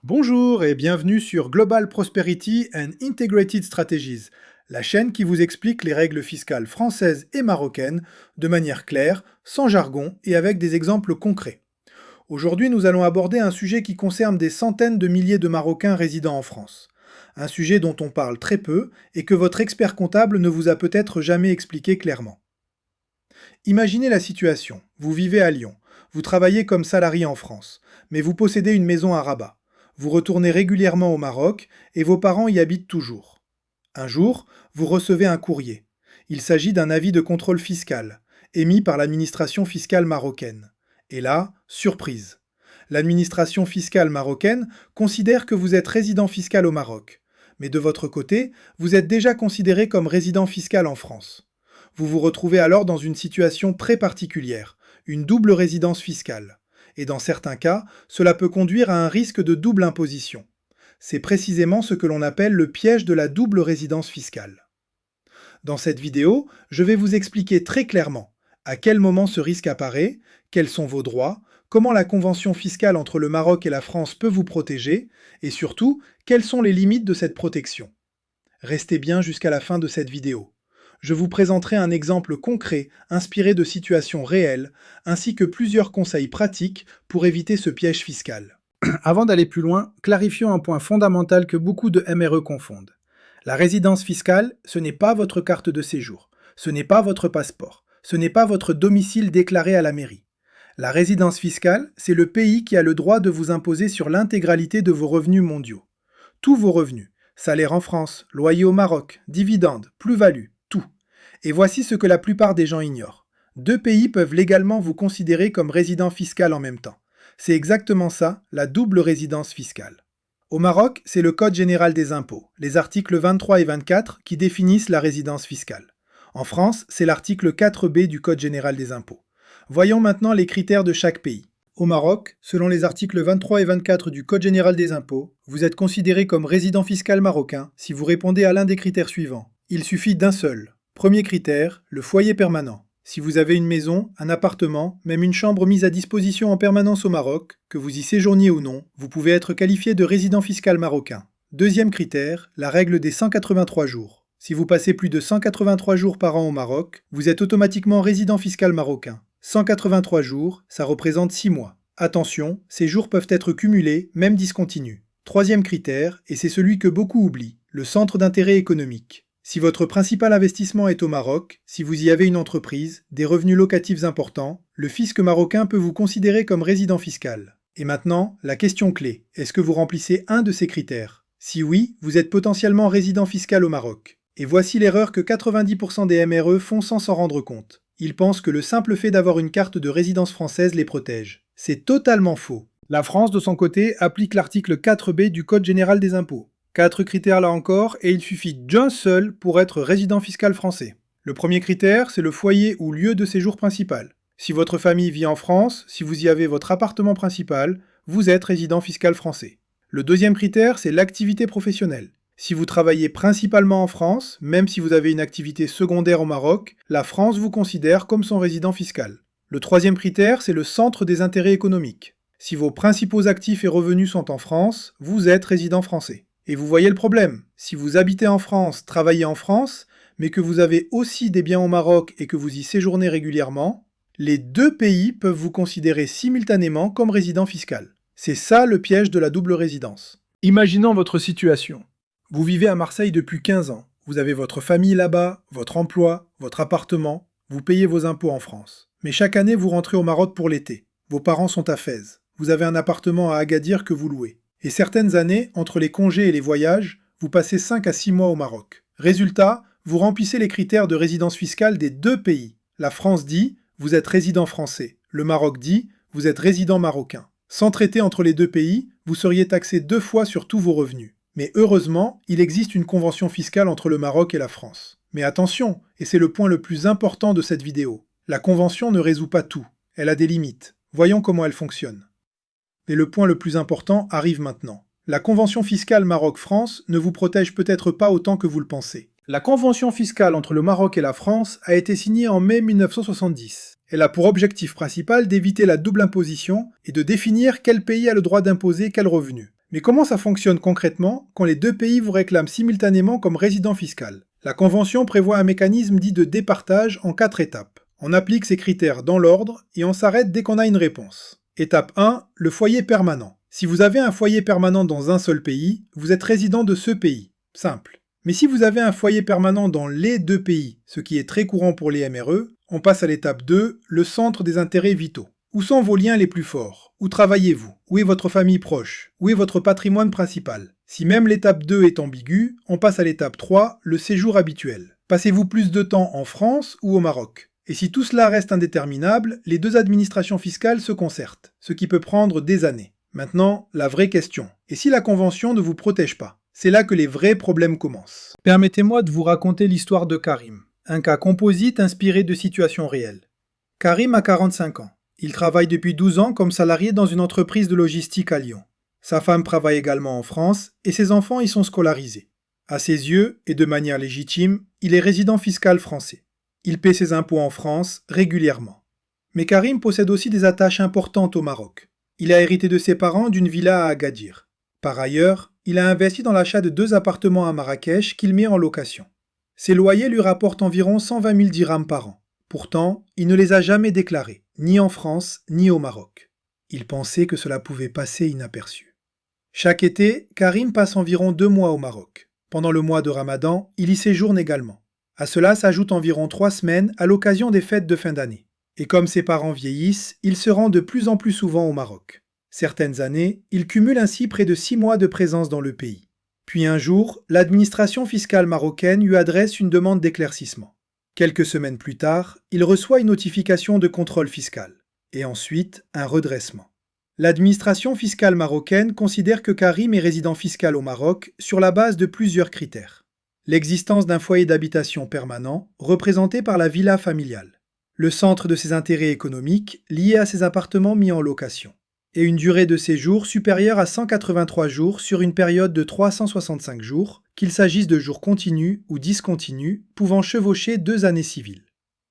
Bonjour et bienvenue sur Global Prosperity and Integrated Strategies, la chaîne qui vous explique les règles fiscales françaises et marocaines de manière claire, sans jargon et avec des exemples concrets. Aujourd'hui, nous allons aborder un sujet qui concerne des centaines de milliers de Marocains résidant en France. Un sujet dont on parle très peu et que votre expert comptable ne vous a peut-être jamais expliqué clairement. Imaginez la situation. Vous vivez à Lyon. Vous travaillez comme salarié en France, mais vous possédez une maison à Rabat. Vous retournez régulièrement au Maroc et vos parents y habitent toujours. Un jour, vous recevez un courrier. Il s'agit d'un avis de contrôle fiscal, émis par l'administration fiscale marocaine. Et là, surprise. L'administration fiscale marocaine considère que vous êtes résident fiscal au Maroc. Mais de votre côté, vous êtes déjà considéré comme résident fiscal en France. Vous vous retrouvez alors dans une situation très particulière, une double résidence fiscale. Et dans certains cas, cela peut conduire à un risque de double imposition. C'est précisément ce que l'on appelle le piège de la double résidence fiscale. Dans cette vidéo, je vais vous expliquer très clairement à quel moment ce risque apparaît, quels sont vos droits, comment la convention fiscale entre le Maroc et la France peut vous protéger, et surtout, quelles sont les limites de cette protection. Restez bien jusqu'à la fin de cette vidéo. Je vous présenterai un exemple concret inspiré de situations réelles, ainsi que plusieurs conseils pratiques pour éviter ce piège fiscal. Avant d'aller plus loin, clarifions un point fondamental que beaucoup de MRE confondent. La résidence fiscale, ce n'est pas votre carte de séjour, ce n'est pas votre passeport, ce n'est pas votre domicile déclaré à la mairie. La résidence fiscale, c'est le pays qui a le droit de vous imposer sur l'intégralité de vos revenus mondiaux. Tous vos revenus, salaire en France, loyer au Maroc, dividendes, plus-value, tout. Et voici ce que la plupart des gens ignorent. Deux pays peuvent légalement vous considérer comme résident fiscal en même temps. C'est exactement ça, la double résidence fiscale. Au Maroc, c'est le Code général des impôts, les articles 23 et 24 qui définissent la résidence fiscale. En France, c'est l'article 4B du Code général des impôts. Voyons maintenant les critères de chaque pays. Au Maroc, selon les articles 23 et 24 du Code général des impôts, vous êtes considéré comme résident fiscal marocain si vous répondez à l'un des critères suivants. Il suffit d'un seul. Premier critère, le foyer permanent. Si vous avez une maison, un appartement, même une chambre mise à disposition en permanence au Maroc, que vous y séjourniez ou non, vous pouvez être qualifié de résident fiscal marocain. Deuxième critère, la règle des 183 jours. Si vous passez plus de 183 jours par an au Maroc, vous êtes automatiquement résident fiscal marocain. 183 jours, ça représente 6 mois. Attention, ces jours peuvent être cumulés, même discontinus. Troisième critère, et c'est celui que beaucoup oublient, le centre d'intérêt économique. Si votre principal investissement est au Maroc, si vous y avez une entreprise, des revenus locatifs importants, le fisc marocain peut vous considérer comme résident fiscal. Et maintenant, la question clé, est-ce que vous remplissez un de ces critères? Si oui, vous êtes potentiellement résident fiscal au Maroc. Et voici l'erreur que 90% des MRE font sans s'en rendre compte. Ils pensent que le simple fait d'avoir une carte de résidence française les protège. C'est totalement faux. La France, de son côté, applique l'article 4B du Code général des impôts. 4 critères là encore, et il suffit d'un seul pour être résident fiscal français. Le premier critère, c'est le foyer ou lieu de séjour principal. Si votre famille vit en France, si vous y avez votre appartement principal, vous êtes résident fiscal français. Le deuxième critère, c'est l'activité professionnelle. Si vous travaillez principalement en France, même si vous avez une activité secondaire au Maroc, la France vous considère comme son résident fiscal. Le troisième critère, c'est le centre des intérêts économiques. Si vos principaux actifs et revenus sont en France, vous êtes résident français. Et vous voyez le problème. Si vous habitez en France, travaillez en France, mais que vous avez aussi des biens au Maroc et que vous y séjournez régulièrement, les deux pays peuvent vous considérer simultanément comme résident fiscal. C'est ça le piège de la double résidence. Imaginons votre situation. Vous vivez à Marseille depuis 15 ans. Vous avez votre famille là-bas, votre emploi, votre appartement. Vous payez vos impôts en France. Mais chaque année, vous rentrez au Maroc pour l'été. Vos parents sont à Fès. Vous avez un appartement à Agadir que vous louez. Et certaines années, entre les congés et les voyages, vous passez 5 à 6 mois au Maroc. Résultat, vous remplissez les critères de résidence fiscale des deux pays. La France dit, vous êtes résident français. Le Maroc dit, vous êtes résident marocain. Sans traité entre les deux pays, vous seriez taxé 2 fois sur tous vos revenus. Mais heureusement, il existe une convention fiscale entre le Maroc et la France. Mais attention, et c'est le point le plus important de cette vidéo, la convention ne résout pas tout. Elle a des limites. Voyons comment elle fonctionne. Mais le point le plus important arrive maintenant. La convention fiscale Maroc-France ne vous protège peut-être pas autant que vous le pensez. La convention fiscale entre le Maroc et la France a été signée en mai 1970. Elle a pour objectif principal d'éviter la double imposition et de définir quel pays a le droit d'imposer quel revenu. Mais comment ça fonctionne concrètement quand les deux pays vous réclament simultanément comme résident fiscal? La Convention prévoit un mécanisme dit de départage en 4 étapes. On applique ces critères dans l'ordre et on s'arrête dès qu'on a une réponse. Étape 1, le foyer permanent. Si vous avez un foyer permanent dans un seul pays, vous êtes résident de ce pays. Simple. Mais si vous avez un foyer permanent dans les deux pays, ce qui est très courant pour les MRE, on passe à l'étape 2, le centre des intérêts vitaux. Où sont vos liens les plus forts? Où travaillez-vous? Où est votre famille proche? Où est votre patrimoine principal? Si même l'étape 2 est ambiguë, on passe à l'étape 3, le séjour habituel. Passez-vous plus de temps en France ou au Maroc? Et si tout cela reste indéterminable, les deux administrations fiscales se concertent, ce qui peut prendre des années. Maintenant, la vraie question. Et si la Convention ne vous protège pas? C'est là que les vrais problèmes commencent. Permettez-moi de vous raconter l'histoire de Karim, un cas composite inspiré de situations réelles. Karim a 45 ans. Il travaille depuis 12 ans comme salarié dans une entreprise de logistique à Lyon. Sa femme travaille également en France et ses enfants y sont scolarisés. À ses yeux, et de manière légitime, il est résident fiscal français. Il paie ses impôts en France régulièrement. Mais Karim possède aussi des attaches importantes au Maroc. Il a hérité de ses parents d'une villa à Agadir. Par ailleurs, il a investi dans l'achat de 2 appartements à Marrakech qu'il met en location. Ses loyers lui rapportent environ 120 000 dirhams par an. Pourtant, il ne les a jamais déclarés, ni en France, ni au Maroc. Il pensait que cela pouvait passer inaperçu. Chaque été, Karim passe environ 2 mois au Maroc. Pendant le mois de Ramadan, il y séjourne également. À cela s'ajoutent environ 3 semaines à l'occasion des fêtes de fin d'année. Et comme ses parents vieillissent, il se rend de plus en plus souvent au Maroc. Certaines années, il cumule ainsi près de 6 mois de présence dans le pays. Puis un jour, l'administration fiscale marocaine lui adresse une demande d'éclaircissement. Quelques semaines plus tard, il reçoit une notification de contrôle fiscal, et ensuite un redressement. L'administration fiscale marocaine considère que Karim est résident fiscal au Maroc sur la base de plusieurs critères. L'existence d'un foyer d'habitation permanent, représenté par la villa familiale, le centre de ses intérêts économiques lié à ses appartements mis en location, et une durée de séjour supérieure à 183 jours sur une période de 365 jours, qu'il s'agisse de jours continus ou discontinus, pouvant chevaucher 2 années civiles.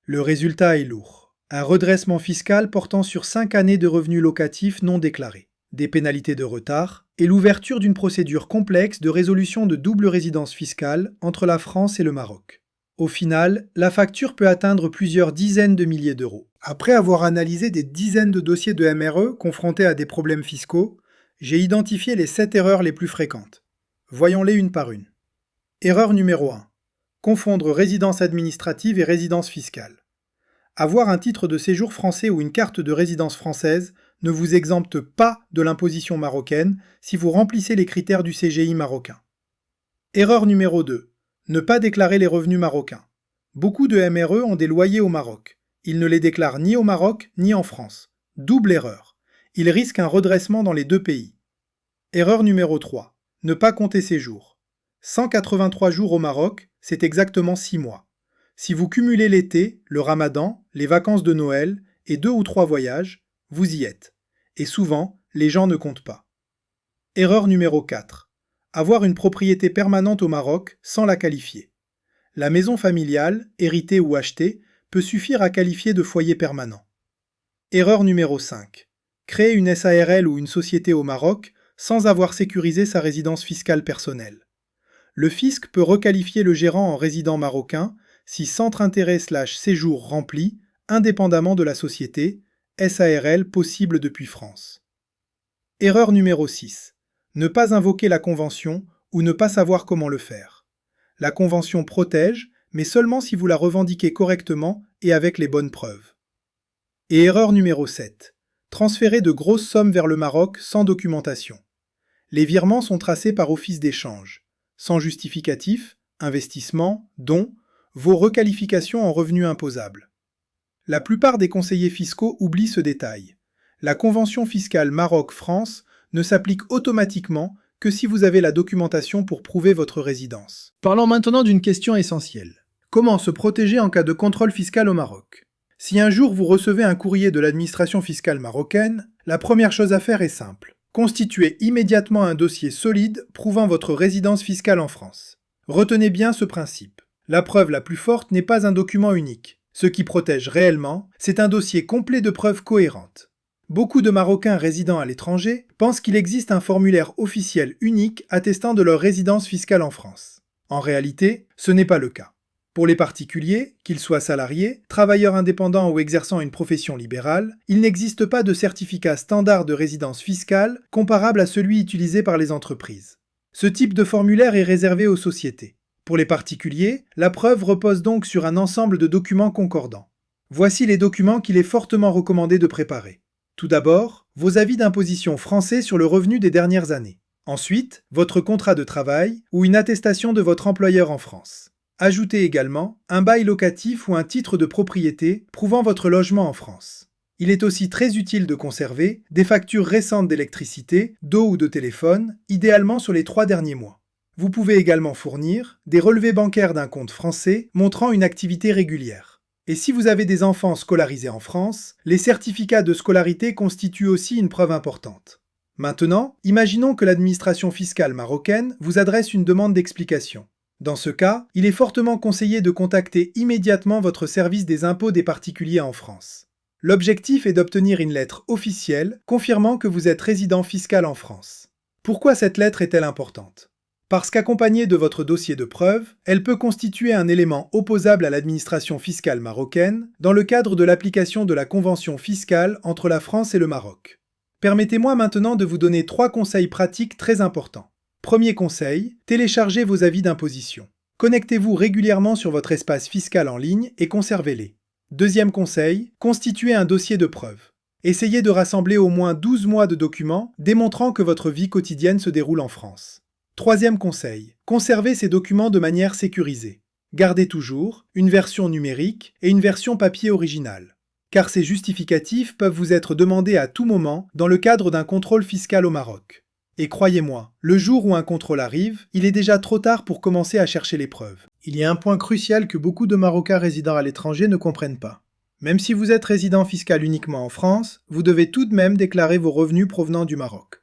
Le résultat est lourd. Un redressement fiscal portant sur 5 années de revenus locatifs non déclarés, des pénalités de retard, et l'ouverture d'une procédure complexe de résolution de double résidence fiscale entre la France et le Maroc. Au final, la facture peut atteindre plusieurs dizaines de milliers d'euros. Après avoir analysé des dizaines de dossiers de MRE confrontés à des problèmes fiscaux, j'ai identifié les 7 erreurs les plus fréquentes. Voyons-les une par une. Erreur numéro 1. Confondre résidence administrative et résidence fiscale. Avoir un titre de séjour français ou une carte de résidence française ne vous exempte pas de l'imposition marocaine si vous remplissez les critères du CGI marocain. Erreur numéro 2. Ne pas déclarer les revenus marocains. Beaucoup de MRE ont des loyers au Maroc. Ils ne les déclarent ni au Maroc ni en France. Double erreur. Ils risquent un redressement dans les deux pays. Erreur numéro 3. Ne pas compter ces jours. 183 jours au Maroc, c'est exactement 6 mois. Si vous cumulez l'été, le Ramadan, les vacances de Noël et 2 ou 3 voyages, vous y êtes. Et souvent, les gens ne comptent pas. Erreur numéro 4. Avoir une propriété permanente au Maroc sans la qualifier. La maison familiale, héritée ou achetée, peut suffire à qualifier de foyer permanent. Erreur numéro 5. Créer une SARL ou une société au Maroc sans avoir sécurisé sa résidence fiscale personnelle. Le fisc peut requalifier le gérant en résident marocain si centre intérêt/séjour rempli, indépendamment de la société, SARL possible depuis France. Erreur numéro 6. Ne pas invoquer la Convention ou ne pas savoir comment le faire. La Convention protège, mais seulement si vous la revendiquez correctement et avec les bonnes preuves. Et erreur numéro 7. Transférer de grosses sommes vers le Maroc sans documentation. Les virements sont tracés par office d'échange. Sans justificatif, investissement, dons, vos requalifications en revenus imposables. La plupart des conseillers fiscaux oublient ce détail. La convention fiscale Maroc-France ne s'applique automatiquement que si vous avez la documentation pour prouver votre résidence. Parlons maintenant d'une question essentielle. Comment se protéger en cas de contrôle fiscal au Maroc? Si un jour vous recevez un courrier de l'administration fiscale marocaine, la première chose à faire est simple. Constituez immédiatement un dossier solide prouvant votre résidence fiscale en France. Retenez bien ce principe. La preuve la plus forte n'est pas un document unique. Ce qui protège réellement, c'est un dossier complet de preuves cohérentes. Beaucoup de Marocains résidant à l'étranger pensent qu'il existe un formulaire officiel unique attestant de leur résidence fiscale en France. En réalité, ce n'est pas le cas. Pour les particuliers, qu'ils soient salariés, travailleurs indépendants ou exerçant une profession libérale, il n'existe pas de certificat standard de résidence fiscale comparable à celui utilisé par les entreprises. Ce type de formulaire est réservé aux sociétés. Pour les particuliers, la preuve repose donc sur un ensemble de documents concordants. Voici les documents qu'il est fortement recommandé de préparer. Tout d'abord, vos avis d'imposition français sur le revenu des dernières années. Ensuite, votre contrat de travail ou une attestation de votre employeur en France. Ajoutez également un bail locatif ou un titre de propriété prouvant votre logement en France. Il est aussi très utile de conserver des factures récentes d'électricité, d'eau ou de téléphone, idéalement sur les 3 derniers mois. Vous pouvez également fournir des relevés bancaires d'un compte français montrant une activité régulière. Et si vous avez des enfants scolarisés en France, les certificats de scolarité constituent aussi une preuve importante. Maintenant, imaginons que l'administration fiscale marocaine vous adresse une demande d'explication. Dans ce cas, il est fortement conseillé de contacter immédiatement votre service des impôts des particuliers en France. L'objectif est d'obtenir une lettre officielle confirmant que vous êtes résident fiscal en France. Pourquoi cette lettre est-elle importante ? Parce qu'accompagnée de votre dossier de preuve, elle peut constituer un élément opposable à l'administration fiscale marocaine dans le cadre de l'application de la convention fiscale entre la France et le Maroc. Permettez-moi maintenant de vous donner 3 conseils pratiques très importants. Premier conseil, téléchargez vos avis d'imposition. Connectez-vous régulièrement sur votre espace fiscal en ligne et conservez-les. Deuxième conseil, constituez un dossier de preuve. Essayez de rassembler au moins 12 mois de documents démontrant que votre vie quotidienne se déroule en France. Troisième conseil, conservez ces documents de manière sécurisée. Gardez toujours une version numérique et une version papier originale, car ces justificatifs peuvent vous être demandés à tout moment dans le cadre d'un contrôle fiscal au Maroc. Et croyez-moi, le jour où un contrôle arrive, il est déjà trop tard pour commencer à chercher les preuves. Il y a un point crucial que beaucoup de Marocains résidant à l'étranger ne comprennent pas. Même si vous êtes résident fiscal uniquement en France, vous devez tout de même déclarer vos revenus provenant du Maroc.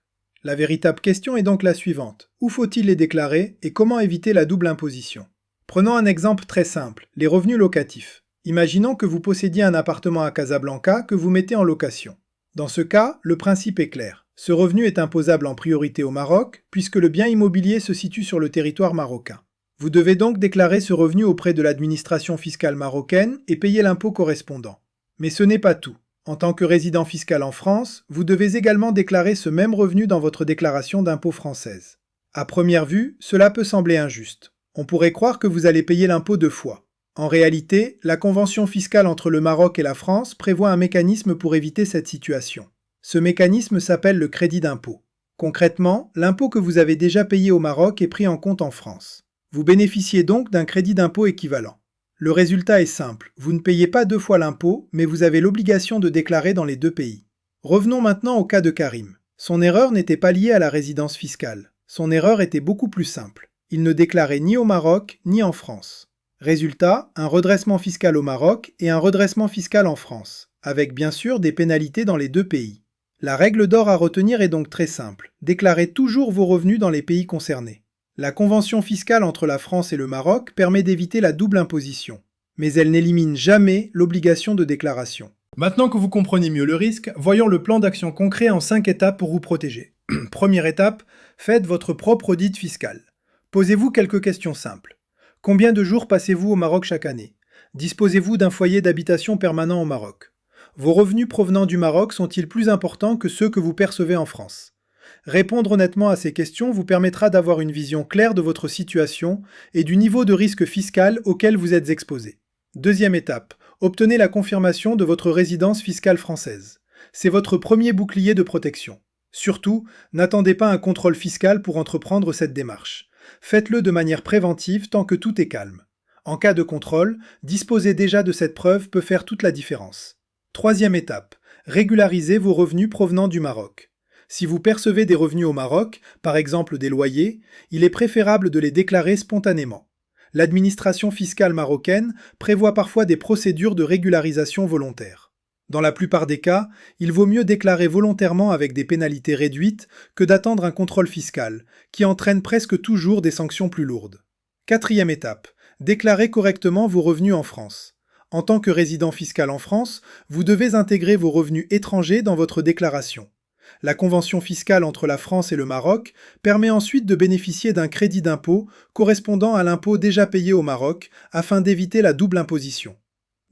La véritable question est donc la suivante. Où faut-il les déclarer et comment éviter la double imposition ? Prenons un exemple très simple, les revenus locatifs. Imaginons que vous possédiez un appartement à Casablanca que vous mettez en location. Dans ce cas, le principe est clair. Ce revenu est imposable en priorité au Maroc, puisque le bien immobilier se situe sur le territoire marocain. Vous devez donc déclarer ce revenu auprès de l'administration fiscale marocaine et payer l'impôt correspondant. Mais ce n'est pas tout. En tant que résident fiscal en France, vous devez également déclarer ce même revenu dans votre déclaration d'impôt française. À première vue, cela peut sembler injuste. On pourrait croire que vous allez payer l'impôt 2 fois. En réalité, la convention fiscale entre le Maroc et la France prévoit un mécanisme pour éviter cette situation. Ce mécanisme s'appelle le crédit d'impôt. Concrètement, l'impôt que vous avez déjà payé au Maroc est pris en compte en France. Vous bénéficiez donc d'un crédit d'impôt équivalent. Le résultat est simple, vous ne payez pas 2 fois l'impôt, mais vous avez l'obligation de déclarer dans les 2 pays. Revenons maintenant au cas de Karim. Son erreur n'était pas liée à la résidence fiscale. Son erreur était beaucoup plus simple. Il ne déclarait ni au Maroc, ni en France. Résultat, un redressement fiscal au Maroc et un redressement fiscal en France, avec bien sûr des pénalités dans les 2 pays. La règle d'or à retenir est donc très simple. Déclarez toujours vos revenus dans les pays concernés. La convention fiscale entre la France et le Maroc permet d'éviter la double imposition, mais elle n'élimine jamais l'obligation de déclaration. Maintenant que vous comprenez mieux le risque, voyons le plan d'action concret en 5 étapes pour vous protéger. Première étape, faites votre propre audit fiscal. Posez-vous quelques questions simples. Combien de jours passez-vous au Maroc chaque année ? Disposez-vous d'un foyer d'habitation permanent au Maroc ? Vos revenus provenant du Maroc sont-ils plus importants que ceux que vous percevez en France ? Répondre honnêtement à ces questions vous permettra d'avoir une vision claire de votre situation et du niveau de risque fiscal auquel vous êtes exposé. Deuxième étape, obtenez la confirmation de votre résidence fiscale française. C'est votre premier bouclier de protection. Surtout, n'attendez pas un contrôle fiscal pour entreprendre cette démarche. Faites-le de manière préventive tant que tout est calme. En cas de contrôle, disposer déjà de cette preuve peut faire toute la différence. Troisième étape, régularisez vos revenus provenant du Maroc. Si vous percevez des revenus au Maroc, par exemple des loyers, il est préférable de les déclarer spontanément. L'administration fiscale marocaine prévoit parfois des procédures de régularisation volontaire. Dans la plupart des cas, il vaut mieux déclarer volontairement avec des pénalités réduites que d'attendre un contrôle fiscal, qui entraîne presque toujours des sanctions plus lourdes. Quatrième étape, déclarez correctement vos revenus en France. En tant que résident fiscal en France, vous devez intégrer vos revenus étrangers dans votre déclaration. La convention fiscale entre la France et le Maroc permet ensuite de bénéficier d'un crédit d'impôt correspondant à l'impôt déjà payé au Maroc afin d'éviter la double imposition.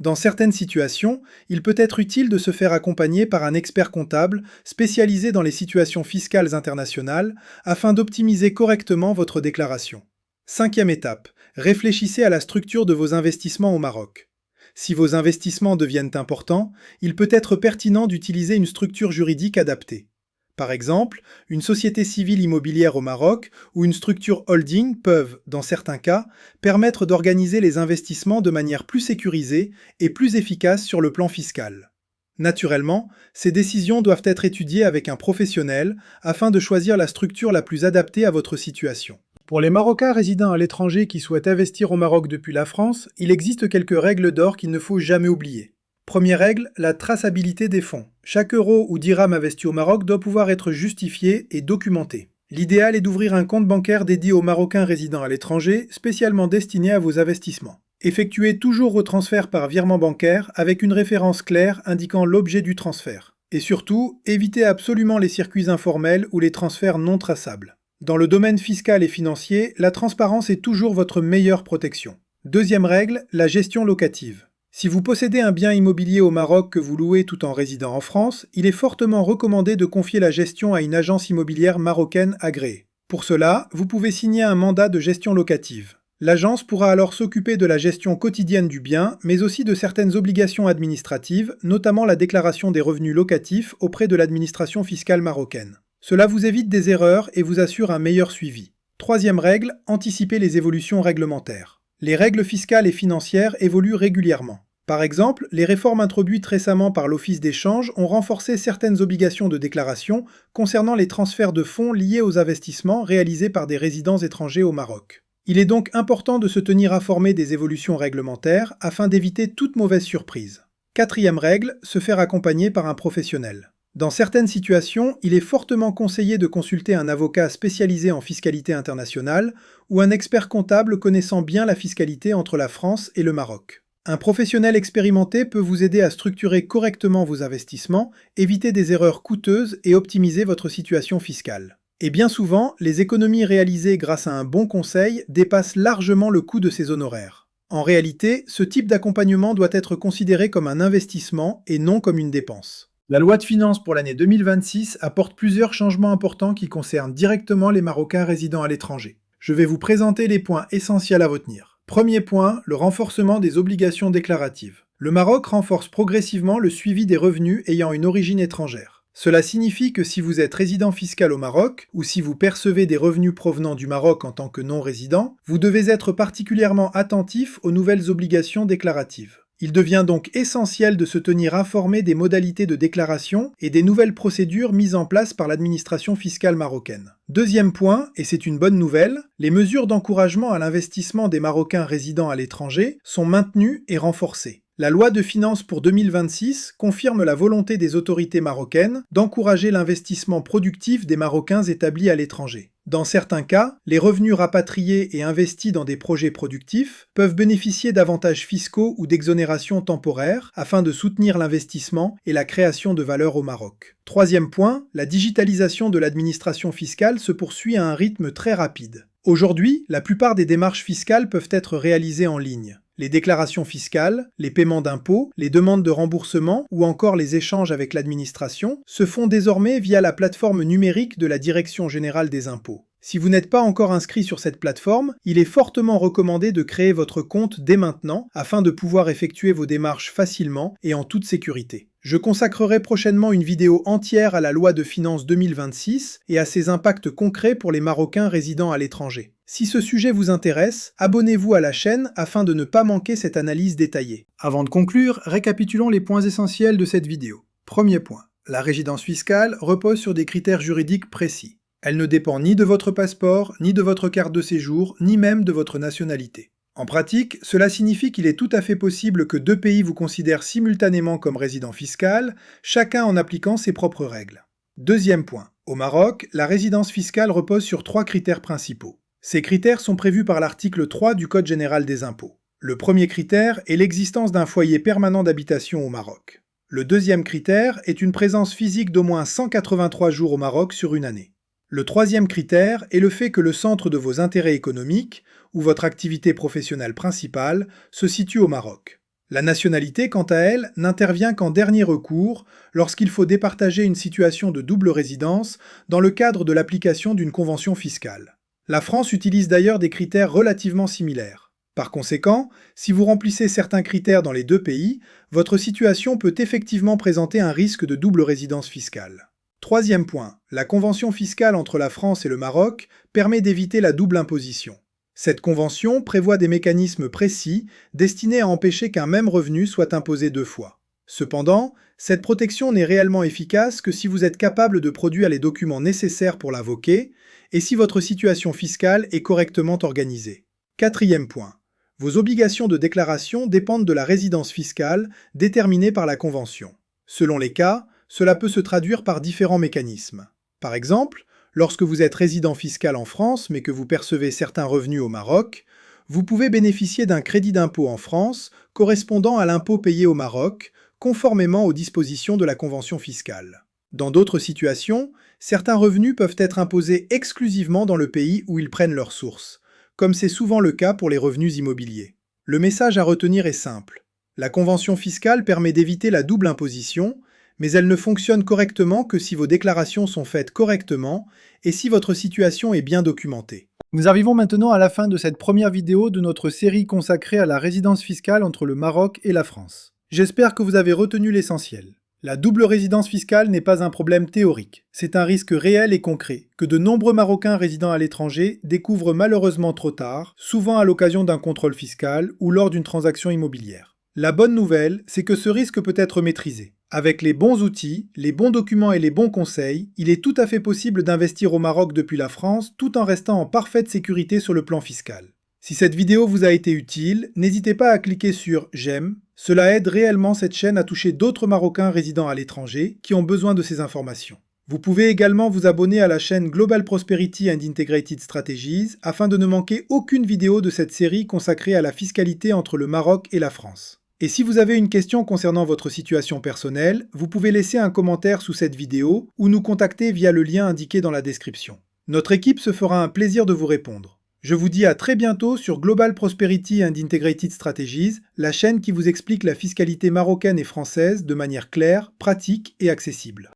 Dans certaines situations, il peut être utile de se faire accompagner par un expert comptable spécialisé dans les situations fiscales internationales afin d'optimiser correctement votre déclaration. Cinquième étape, réfléchissez à la structure de vos investissements au Maroc. Si vos investissements deviennent importants, il peut être pertinent d'utiliser une structure juridique adaptée. Par exemple, une société civile immobilière au Maroc ou une structure holding peuvent, dans certains cas, permettre d'organiser les investissements de manière plus sécurisée et plus efficace sur le plan fiscal. Naturellement, ces décisions doivent être étudiées avec un professionnel afin de choisir la structure la plus adaptée à votre situation. Pour les Marocains résidant à l'étranger qui souhaitent investir au Maroc depuis la France, il existe quelques règles d'or qu'il ne faut jamais oublier. Première règle, la traçabilité des fonds. Chaque euro ou dirham investi au Maroc doit pouvoir être justifié et documenté. L'idéal est d'ouvrir un compte bancaire dédié aux Marocains résidant à l'étranger, spécialement destiné à vos investissements. Effectuez toujours vos transferts par virement bancaire avec une référence claire indiquant l'objet du transfert. Et surtout, évitez absolument les circuits informels ou les transferts non traçables. Dans le domaine fiscal et financier, la transparence est toujours votre meilleure protection. Deuxième règle, la gestion locative. Si vous possédez un bien immobilier au Maroc que vous louez tout en résidant en France, il est fortement recommandé de confier la gestion à une agence immobilière marocaine agréée. Pour cela, vous pouvez signer un mandat de gestion locative. L'agence pourra alors s'occuper de la gestion quotidienne du bien, mais aussi de certaines obligations administratives, notamment la déclaration des revenus locatifs auprès de l'administration fiscale marocaine. Cela vous évite des erreurs et vous assure un meilleur suivi. Troisième règle, anticiper les évolutions réglementaires. Les règles fiscales et financières évoluent régulièrement. Par exemple, les réformes introduites récemment par l'Office des changes ont renforcé certaines obligations de déclaration concernant les transferts de fonds liés aux investissements réalisés par des résidents étrangers au Maroc. Il est donc important de se tenir informé des évolutions réglementaires afin d'éviter toute mauvaise surprise. Quatrième règle, se faire accompagner par un professionnel. Dans certaines situations, il est fortement conseillé de consulter un avocat spécialisé en fiscalité internationale ou un expert comptable connaissant bien la fiscalité entre la France et le Maroc. Un professionnel expérimenté peut vous aider à structurer correctement vos investissements, éviter des erreurs coûteuses et optimiser votre situation fiscale. Et bien souvent, les économies réalisées grâce à un bon conseil dépassent largement le coût de ces honoraires. En réalité, ce type d'accompagnement doit être considéré comme un investissement et non comme une dépense. La loi de finances pour l'année 2026 apporte plusieurs changements importants qui concernent directement les Marocains résidant à l'étranger. Je vais vous présenter les points essentiels à retenir. Premier point, le renforcement des obligations déclaratives. Le Maroc renforce progressivement le suivi des revenus ayant une origine étrangère. Cela signifie que si vous êtes résident fiscal au Maroc, ou si vous percevez des revenus provenant du Maroc en tant que non-résident, vous devez être particulièrement attentif aux nouvelles obligations déclaratives. Il devient donc essentiel de se tenir informé des modalités de déclaration et des nouvelles procédures mises en place par l'administration fiscale marocaine. Deuxième point, et c'est une bonne nouvelle, les mesures d'encouragement à l'investissement des Marocains résidant à l'étranger sont maintenues et renforcées. La loi de finances pour 2026 confirme la volonté des autorités marocaines d'encourager l'investissement productif des Marocains établis à l'étranger. Dans certains cas, les revenus rapatriés et investis dans des projets productifs peuvent bénéficier d'avantages fiscaux ou d'exonérations temporaires afin de soutenir l'investissement et la création de valeur au Maroc. Troisième point, la digitalisation de l'administration fiscale se poursuit à un rythme très rapide. Aujourd'hui, la plupart des démarches fiscales peuvent être réalisées en ligne. Les déclarations fiscales, les paiements d'impôts, les demandes de remboursement ou encore les échanges avec l'administration se font désormais via la plateforme numérique de la Direction générale des impôts. Si vous n'êtes pas encore inscrit sur cette plateforme, il est fortement recommandé de créer votre compte dès maintenant afin de pouvoir effectuer vos démarches facilement et en toute sécurité. Je consacrerai prochainement une vidéo entière à la loi de finances 2026 et à ses impacts concrets pour les Marocains résidant à l'étranger. Si ce sujet vous intéresse, abonnez-vous à la chaîne afin de ne pas manquer cette analyse détaillée. Avant de conclure, récapitulons les points essentiels de cette vidéo. Premier point, la résidence fiscale repose sur des critères juridiques précis. Elle ne dépend ni de votre passeport, ni de votre carte de séjour, ni même de votre nationalité. En pratique, cela signifie qu'il est tout à fait possible que deux pays vous considèrent simultanément comme résident fiscal, chacun en appliquant ses propres règles. Deuxième point, au Maroc, la résidence fiscale repose sur trois critères principaux. Ces critères sont prévus par l'article 3 du Code général des impôts. Le premier critère est l'existence d'un foyer permanent d'habitation au Maroc. Le deuxième critère est une présence physique d'au moins 183 jours au Maroc sur une année. Le troisième critère est le fait que le centre de vos intérêts économiques, ou votre activité professionnelle principale, se situe au Maroc. La nationalité, quant à elle, n'intervient qu'en dernier recours, lorsqu'il faut départager une situation de double résidence dans le cadre de l'application d'une convention fiscale. La France utilise d'ailleurs des critères relativement similaires. Par conséquent, si vous remplissez certains critères dans les deux pays, votre situation peut effectivement présenter un risque de double résidence fiscale. Troisième point, la convention fiscale entre la France et le Maroc permet d'éviter la double imposition. Cette convention prévoit des mécanismes précis destinés à empêcher qu'un même revenu soit imposé deux fois. Cependant, cette protection n'est réellement efficace que si vous êtes capable de produire les documents nécessaires pour l'invoquer et si votre situation fiscale est correctement organisée. Quatrième point. Vos obligations de déclaration dépendent de la résidence fiscale déterminée par la Convention. Selon les cas, cela peut se traduire par différents mécanismes. Par exemple, lorsque vous êtes résident fiscal en France mais que vous percevez certains revenus au Maroc, vous pouvez bénéficier d'un crédit d'impôt en France correspondant à l'impôt payé au Maroc, conformément aux dispositions de la Convention fiscale. Dans d'autres situations, certains revenus peuvent être imposés exclusivement dans le pays où ils prennent leur source, comme c'est souvent le cas pour les revenus immobiliers. Le message à retenir est simple. La convention fiscale permet d'éviter la double imposition, mais elle ne fonctionne correctement que si vos déclarations sont faites correctement et si votre situation est bien documentée. Nous arrivons maintenant à la fin de cette première vidéo de notre série consacrée à la résidence fiscale entre le Maroc et la France. J'espère que vous avez retenu l'essentiel. La double résidence fiscale n'est pas un problème théorique, c'est un risque réel et concret, que de nombreux Marocains résidant à l'étranger découvrent malheureusement trop tard, souvent à l'occasion d'un contrôle fiscal ou lors d'une transaction immobilière. La bonne nouvelle, c'est que ce risque peut être maîtrisé. Avec les bons outils, les bons documents et les bons conseils, il est tout à fait possible d'investir au Maroc depuis la France tout en restant en parfaite sécurité sur le plan fiscal. Si cette vidéo vous a été utile, n'hésitez pas à cliquer sur « J'aime ». Cela aide réellement cette chaîne à toucher d'autres Marocains résidant à l'étranger qui ont besoin de ces informations. Vous pouvez également vous abonner à la chaîne Global Prosperity and Integrated Strategies afin de ne manquer aucune vidéo de cette série consacrée à la fiscalité entre le Maroc et la France. Et si vous avez une question concernant votre situation personnelle, vous pouvez laisser un commentaire sous cette vidéo ou nous contacter via le lien indiqué dans la description. Notre équipe se fera un plaisir de vous répondre. Je vous dis à très bientôt sur Global Prosperity and Integrated Strategies, la chaîne qui vous explique la fiscalité marocaine et française de manière claire, pratique et accessible.